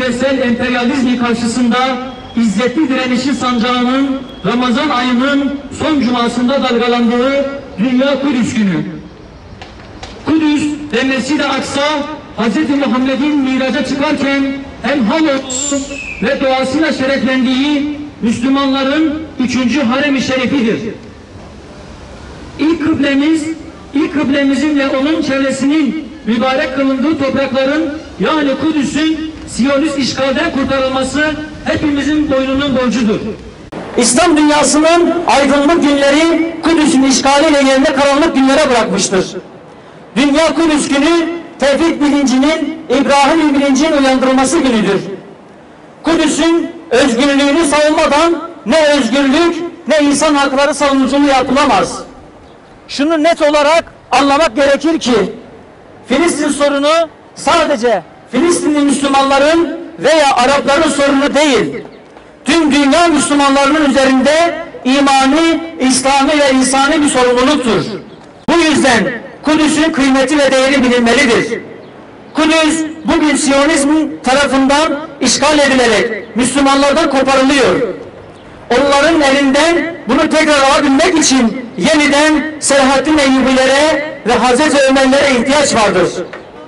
küresel emperyalizmi karşısında izzetli direnişi sancağının Ramazan ayının son cumasında dalgalandığı Dünya Kudüs Günü. Kudüs ve Mescid-i Aksa Hz. Muhammed'in miraca çıkarken hem hamdolsun ve doğasıyla şereflendiği Müslümanların 3. harem-i şerifidir. İlk kıblemizin ve onun çevresinin mübarek kılındığı toprakların yani Kudüs'ün Siyonist işgalden kurtarılması hepimizin boynunun borcudur. İslam dünyasının aydınlık günleri Kudüs'ün işgaliyle yerine karanlık günlere bırakmıştır. Dünya Kudüs Günü tevhid bilincinin, İbrahim bilincinin uyandırılması günüdür. Kudüs'ün özgürlüğünü savunmadan ne özgürlük ne insan hakları savunuculuğu yapılamaz. Şunu net olarak anlamak gerekir ki Filistin sorunu sadece Filistinli Müslümanların veya Arapların sorunu değil. Tüm dünya Müslümanlarının üzerinde imani, İslami ve insani bir sorumluluktur. Bu yüzden Kudüs'ün kıymeti ve değeri bilinmelidir. Kudüs bugün Siyonizm tarafından işgal edilerek Müslümanlardan koparılıyor. Onların elinden bunu tekrar alabilmek için yeniden Selahaddin Eyyubilere ve Hazreti Ömerlere ihtiyaç vardır.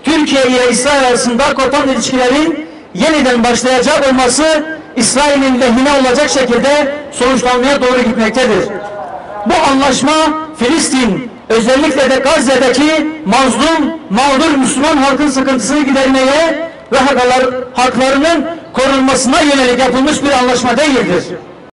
Türkiye ile İsrail arasında kopan ilişkilerin yeniden başlayacak olması İsrail'in lehine olacak şekilde sonuçlanmaya doğru gitmektedir. Bu anlaşma Filistin, özellikle de Gazze'deki mazlum, mağdur Müslüman halkın sıkıntısını gidermeye ve haklarının korunmasına yönelik yapılmış bir anlaşma değildir.